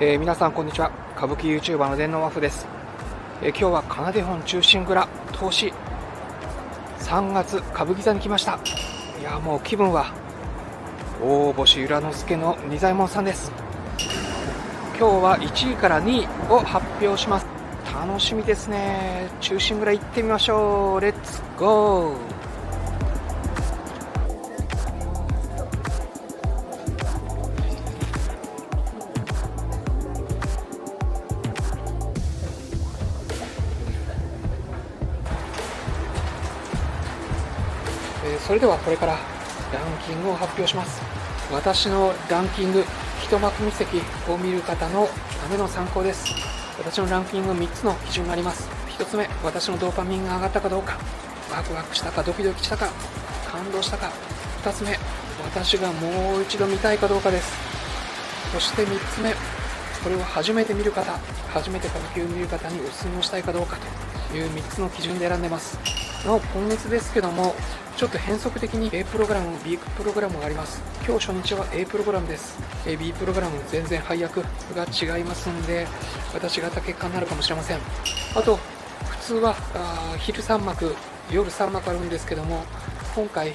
皆さんこんにちは。歌舞伎 YouTuber の電脳ワフです。今日はかなで本忠臣蔵投資3月歌舞伎座に来ました。いやもう気分は大星由良之助の仁左衛門さんです。今日は1位から2位を発表します。楽しみですね。忠臣蔵行ってみましょう。レッツゴー。それではこれからランキングを発表します。私のランキング一幕見席を見る方のための参考です。私のランキング3つの基準があります。1つ目、私のドーパミンが上がったかどうか、ワクワクしたかドキドキしたか感動したか。2つ目、私がもう一度見たいかどうかです。そして3つ目、これを初めて見る方、初めて歌舞伎を見る方にお勧めをしたいかどうかという3つの基準で選んでます。なお今月ですけども、ちょっと変則的に A プログラム、B プログラムがあります。今日初日は A プログラムです。B プログラム全然配役が違いますので、私が結果になるかもしれません。あと、普通は昼3幕、夜3幕あるんですけども、今回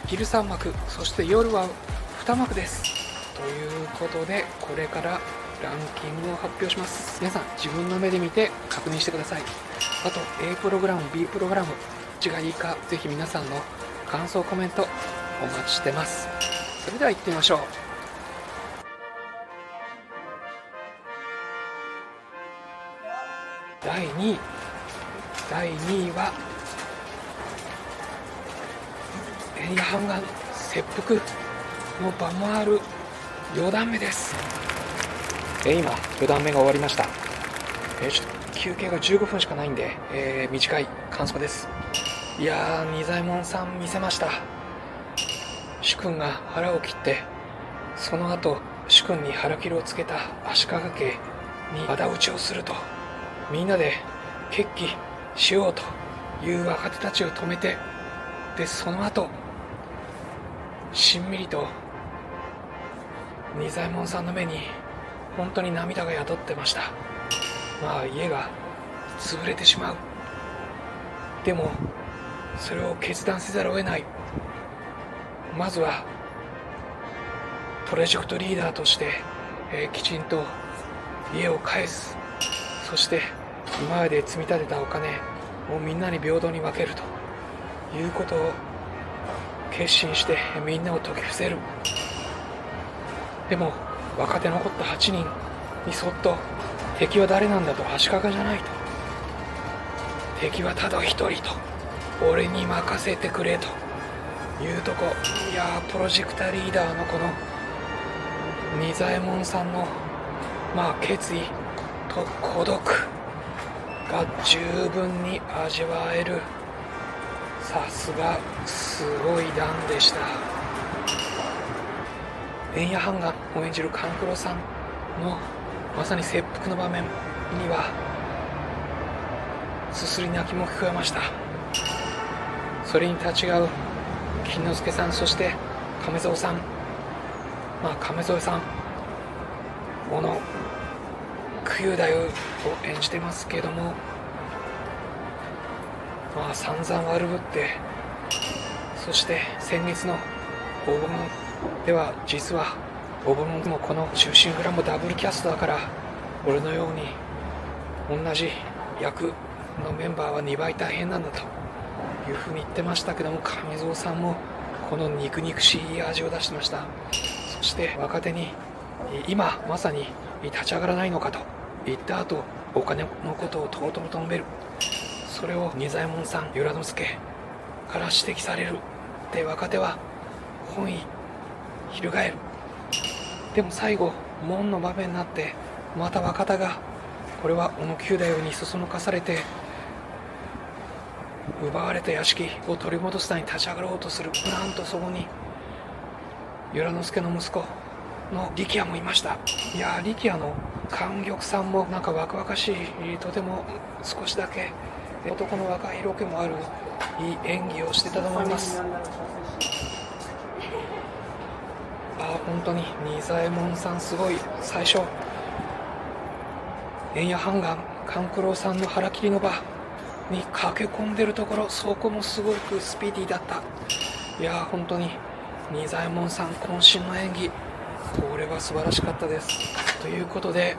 昼3幕、そして夜は2幕です。ということで、これからランキングを発表します。皆さん、自分の目で見て確認してください。あと、A プログラム、B プログラム、どっちがいいか、ぜひ皆さんの感想コメントお待ちしてます。それでは行ってみましょう。第2位は円谷半眼切腹の場もある4段目です。今4段目が終わりました。ちょっと休憩が15分しかないんで、短い感想です。いやー、仁左衛門さん見せました。主君が腹を切って、その後主君に腹切りをつけた足利家に仇討ちをすると、みんなで決起しようという若手たちを止めて、でその後しんみりと仁左衛門さんの目に本当に涙が宿ってました。家が潰れてしまう。でもそれを決断せざるを得ない。まずはプロジェクトリーダーとして、きちんと家を返す。そして今まで積み立てたお金をみんなに平等に分けるということを決心して、みんなを説き伏せる。でも若手残った8人にそっと、敵は誰なんだと、足利じゃないと、敵はただ一人と、俺に任せてくれというとこ。いやー、プロジェクターリーダーのこの仁左衛門さんの決意と孤独が十分に味わえる、さすがすごい段でした。円谷半眼を演じる勘九郎さんのまさに切腹の場面にはすすり泣きも聞こえました。それに立ち会う金之助さん、そして亀蔵さん、亀蔵さん小野九雄太夫を演じてますけども、散々悪ぶって、そして先月の大物では、実は大物でもこの忠臣蔵もダブルキャストだから、俺のように同じ役のメンバーは2倍大変なんだというふうに言ってましたけども、亀蔵さんもこの肉々しい味を出してました。そして若手に今まさに立ち上がらないのかと言った後、お金のことをとうとうと述べる。それを仁左衛門さん、由良之助から指摘される。で若手は本意翻る。でも最後門の場面になって、また若手が、これは小野九太夫にそそのかされて奪われた屋敷を取り戻すために立ち上がろうとする。なんとそこに由良之助の息子の力也もいました。いやー、力也の莟玉さんも若々しい、とても少しだけ男の若い色気もあるいい演技をしてたと思います。本当に仁左衛門さんすごい。最初円谷半眼勘九郎さんの腹切りの場に駆け込んでるところ、そこもすごくスピーディーだった。いやー、本当に仁左衛門さん渾身の演技、これは素晴らしかったです。ということで、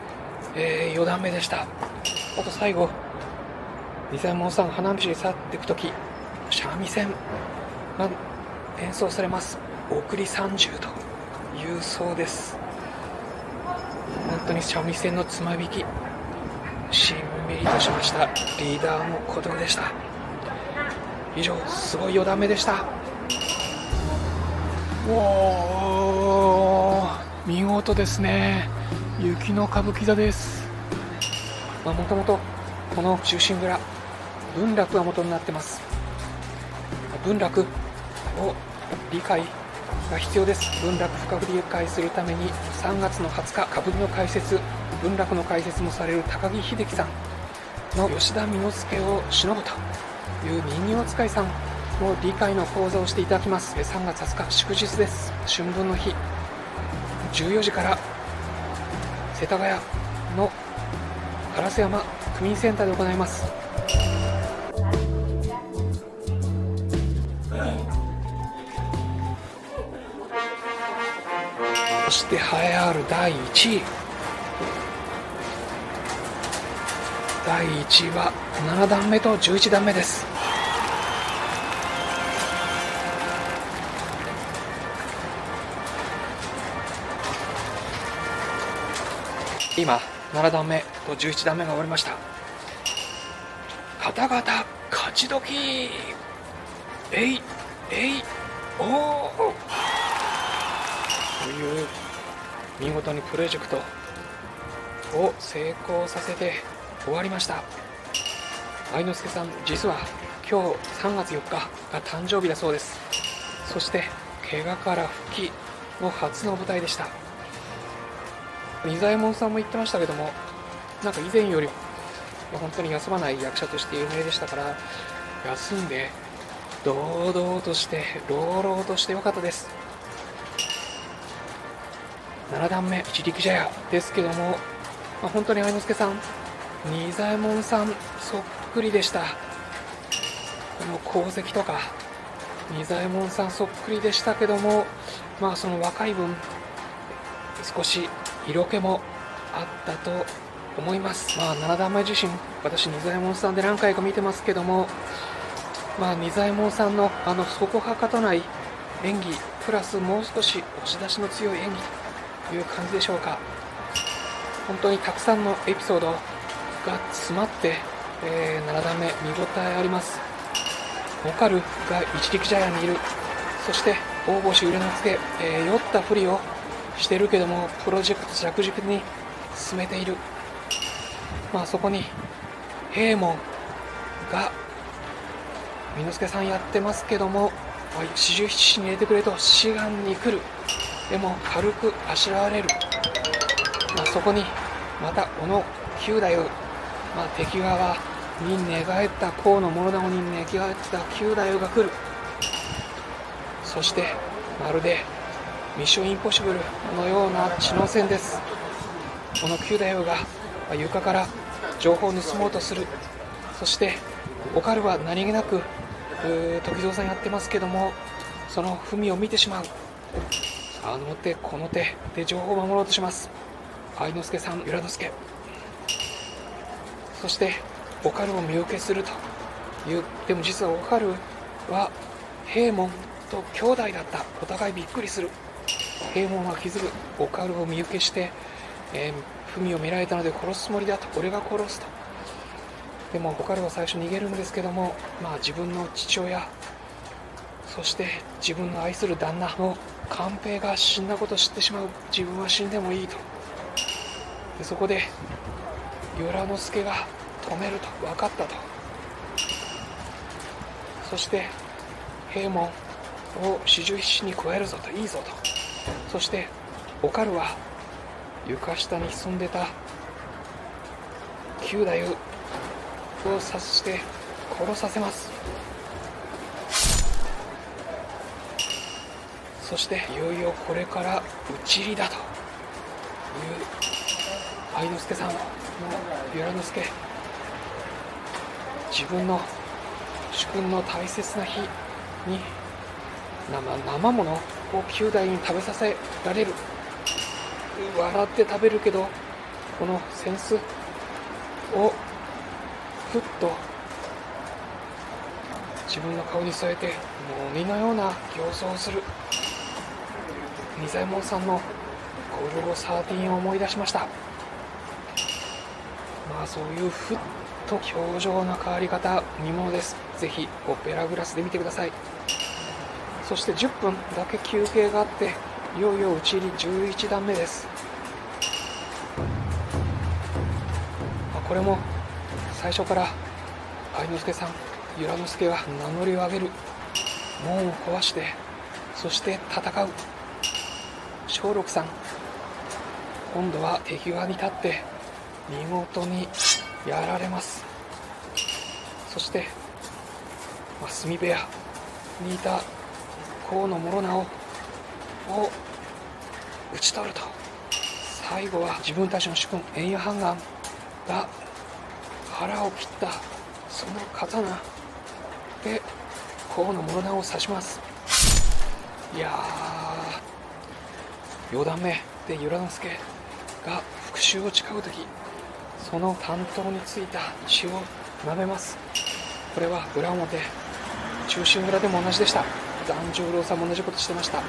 4段目でした。あと最後、仁左衛門さん花道に去っていくとき、三味線が演奏されます。送り三十というそうです。本当に三味線のつまびき、しんみりとしました。リーダーの鼓動でした。以上、すごい4段目でした。おー、見事ですね。雪の歌舞伎座です。もともとこの忠臣蔵、文楽が元になってます。文楽を理解が必要です。文楽深く理解するために3月の20日、歌舞伎の解説、文楽の解説もされる高木秀樹さんの吉田簑助を忍ぶという人形使いさんの理解の講座をしていただきます。3月20日祝日です。春分の日、14時から世田谷の烏山区民センターで行います。そして栄えある第1位、第1位は7段目と11段目です。今7段目と11段目が終わりました。方々勝ち時、えいえいおーという見事にプロジェクトを成功させて終わりました。愛之助さん、実は今日3月4日が誕生日だそうです。そして怪我から復帰の初の舞台でした。仁左衛門さんも言ってましたけども、なんか以前より本当に休まない役者として有名でしたから、休んで堂々として朗々としてよかったです。7段目一力茶屋ですけども、本当に愛之助さん、仁左衛門さんそっくりでした。この功績とか仁左衛門さんそっくりでしたけども、その若い分少し色気もあったと思います。7段目自身、私仁左衛門さんで何回か見てますけども、仁左衛門さんのそこはかとない演技プラスもう少し押し出しの強い演技という感じでしょうか。本当にたくさんのエピソードが詰まって、7段目見応えあります。おかるが一力茶屋にいる。そして大星売之助、酔ったふりをしてるけどもプロジェクト着実に進めている。そこに平門が簑助さんやってますけども、四十七士に入れてくれと志願に来る。でも軽くあしらわれる。そこにまた小野九太夫、敵側に寝返った河野諸直に寝返った九太夫が来る。そしてまるでミッションインポッシブルのような知能戦です。この九太夫が床から情報を盗もうとする。そしておかるは何気なく時蔵さんやってますけども、その文を見てしまう。あの手この手で情報を守ろうとします。愛之助さん、由良之助。そしておかるを身請けするという。でも実はおかるは平門と兄弟だった。お互いびっくりする。平門は気づく。おかるを身請けして、文を見られたので殺すつもりだと。俺が殺すと。でもおかるは最初逃げるんですけども、自分の父親、そして自分の愛する旦那の寛平が死んだことを知ってしまう。自分は死んでもいいと。でそこで由良之助が止めると。分かったと。そして平門を四十七士に加えるぞと。いいぞと。そしておかるは床下に潜んでた九太夫を刺して殺させます。そしていよいよこれから討ち入りだという愛之助さん、由良之助、自分の主君の大切な日に生ものを9代に食べさせられる。笑って食べるけど、この扇子をふっと自分の顔に添えて、もう鬼のような形相をする仁左衛門さんのゴルゴ13を思い出しました。そういうふっと表情の変わり方、見ものです。ぜひオペラグラスで見てください。そして10分だけ休憩があって、いよいよ打ち入り11段目です。これも最初から愛之助さん、由良之助が名乗りを上げる。門を壊して、そして戦う。松緑さん、今度は敵側に立って見事にやられます。そして炭部屋にいた河野諸直を討ち取ると、最後は自分たちの主君円谷半眼が腹を切ったその刀で河野諸直を刺します。いやー、4段目で由良之助が復讐を誓うとき、その担当についた血を舐めます。これは裏表、忠臣蔵でも同じでした。團十郎さんも同じことしてました。そ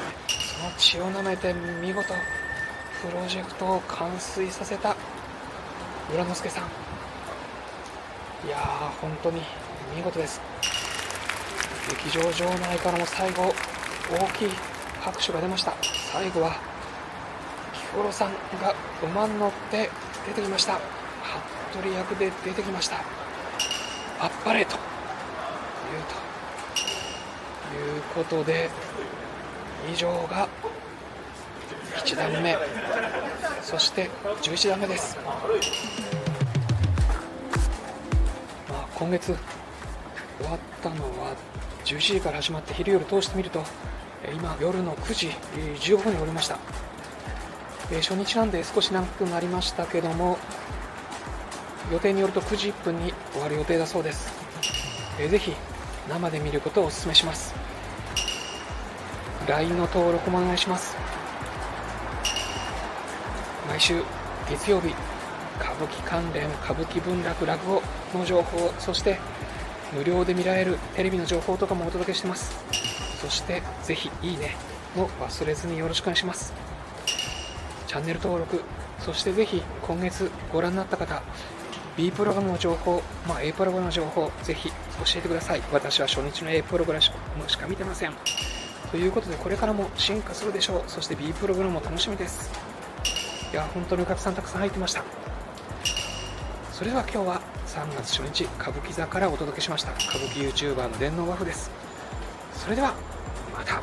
の血を舐めて見事プロジェクトを完遂させた由良之助さん、いやー、本当に見事です。劇場場内からも最後大きい拍手が出ました。最後は木幌さんが馬に乗って出てきました。服部役で出てきました。あっぱれということで、以上が1段目、そして11段目です。今月終わったのは11時から始まって、昼夜通してみると今夜の9時15分におりました。初日なんで少し長くなりましたけども、予定によると9時1分に終わる予定だそうです。ぜひ生で見ることをお勧めします。 LINE の登録もお願いします。毎週月曜日、歌舞伎関連、歌舞伎文楽、落語の情報、そして無料で見られるテレビの情報とかもお届けしてます。そしてぜひいいねを忘れずによろしくお願いします。チャンネル登録、そしてぜひ今月ご覧になった方、 B プログラムの情報、A プログラムの情報、ぜひ教えてください。私は初日の A プログラムしか見てません。ということで、これからも進化するでしょう。そして B プログラムも楽しみです。いや、本当にお客さんたくさん入ってました。それでは今日は3月初日、歌舞伎座からお届けしました。歌舞伎 YouTuber の電脳ワフです。それではまた。